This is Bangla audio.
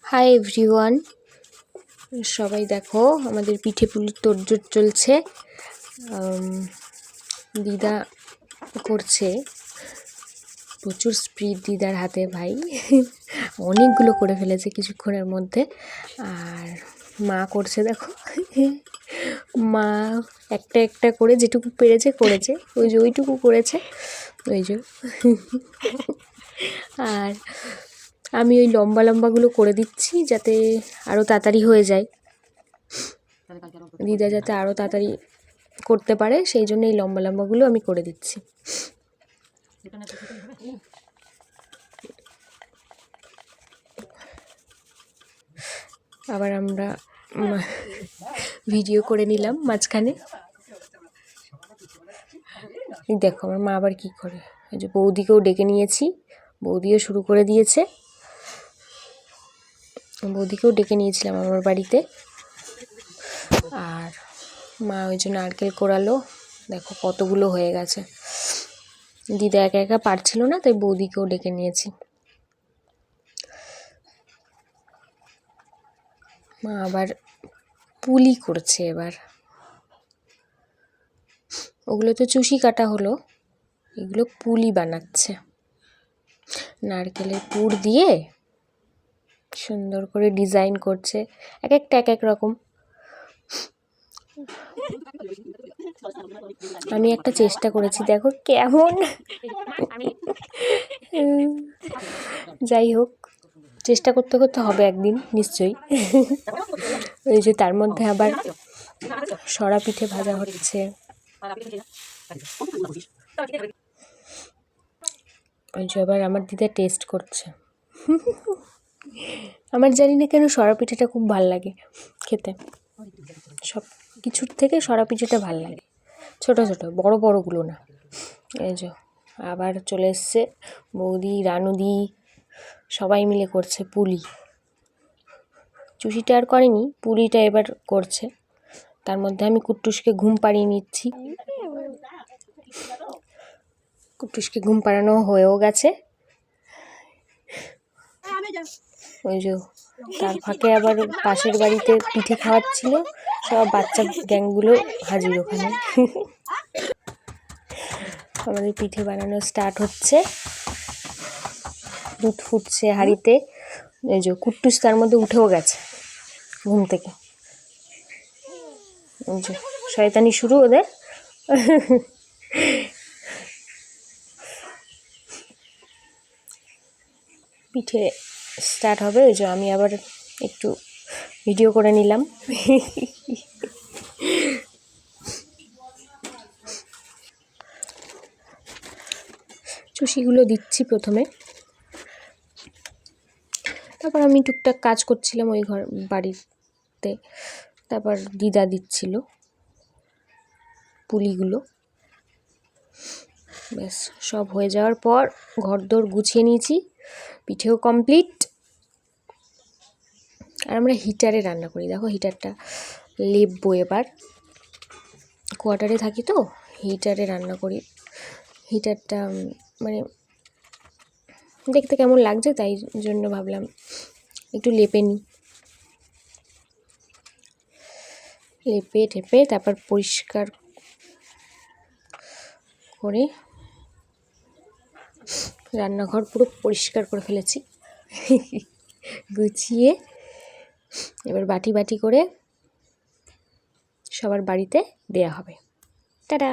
হাই এভরিওয়ান, সবাই দেখো আমাদের পিঠে পুলির তোড়জোড় চলছে। দিদা করছে, প্রচুর স্পিড দিদার হাতে ভাই অনেকগুলো করে ফেলেছে কিছুক্ষণের মধ্যে। আর মা করছে দেখো, মা একটা একটা করে যেটুকু পেরেছে করেছে, ওইটুকু করেছে ওই যে। আর আমি ওই লম্বা লম্বাগুলো করে দিচ্ছি যাতে আরও তাড়াতাড়ি হয়ে যায়, দিদা যাতে আরও তাড়াতাড়ি করতে পারে, সেই জন্য এই লম্বা লম্বাগুলো আমি করে দিচ্ছি। আবার আমরা ভিডিও করে নিলাম মাঝখানে। দেখো আমার মা আবার কি করে, ওই যে বৌদিকেও ডেকে নিয়েছি, বৌদিও শুরু করে দিয়েছে। বৌদিকেও ডেকে নিয়েছিলাম আমার বাড়িতে। আর মা ওই জন্য নারকেল কোড়ালো, দেখো কতগুলো হয়ে গেছে। দিদা একা একা পারছিল না, তাই বৌদিকেও ডেকে নিয়েছি। মা আবার পুলি করছে এবার। ওগুলো তো চুষি কাটা হলো, এগুলো পুলি বানাচ্ছে। নারকেলের পুর দিয়ে সুন্দর করে ডিজাইন করছে, এক একটা এক এক রকম। আমি একটা চেষ্টা করেছি, দেখো কেমন। যাই হোক, চেষ্টা করতে করতে হবে একদিন নিশ্চয়ই। ওই যে তার মধ্যে আবার সরা পিঠে ভাজা হচ্ছে। ওই যে আবার আমার দিদা টেস্ট করছে। আমার জানি না কেন সরা পিঠাটা খুব ভাল লাগে খেতে, সব কিছুর থেকে সরা পিঠাটা ভাল লাগে, ছোটো ছোটো, বড় বড়গুলো না। এই যে আবার চলে এসছে বৌদি, রানুদি সবাই মিলে করছে পুলি। চুষিটা আর করেনি, পুলিটা এবার করছে। তার মধ্যে আমি কুট্টুসকে ঘুম পাড়িয়ে নিচ্ছি। কুট্টুসকে ঘুম পাড়ানো হয়েও গেছে। ওই যে তার ফাঁকে আবার পাশের বাড়িতে পিঠে খাওয়াচ্ছিল, সব বাচ্চা গ্যাংগুলো হাজির ওখানে। আমাদের পিঠে বানানো স্টার্ট হচ্ছে, দুধ ফুটছে হাঁড়িতে। এই যে কুট্টুস তার মধ্যে উঠেও গেছে ঘুম থেকে। এই যে শয়তানি শুরু ওদের। পিঠে স্টার্ট হবে। ওই যে আমি আবার একটু ভিডিও করে নিলাম। চুষিগুলো দিচ্ছি প্রথমে, তারপর আমি টুকটাক কাজ করছিলাম ওই বাড়িতে। তারপর দিদা দিচ্ছিল পুলিগুলো। ব্যাস সব হয়ে যাওয়ার পর ঘরদোর গুছিয়ে নিয়েছি, পিঠেও কমপ্লিট। আর আমরা হিটারে রান্না করি, দেখো হিটারটা লেপবো এবার। কোয়ার্টারে থাকি তো, হিটারে রান্না করি। হিটারটা মানে দেখতে কেমন লাগছে, তাই জন্য ভাবলাম একটু লেপে নিই। লেপে টেপে তারপর পরিষ্কার করে রান্নাঘর পুরো পরিষ্কার করে ফেলেছি, গুছিয়ে। এবার বাটি বাটি করে সবার বাড়িতে দেয়া হবে। টাটা।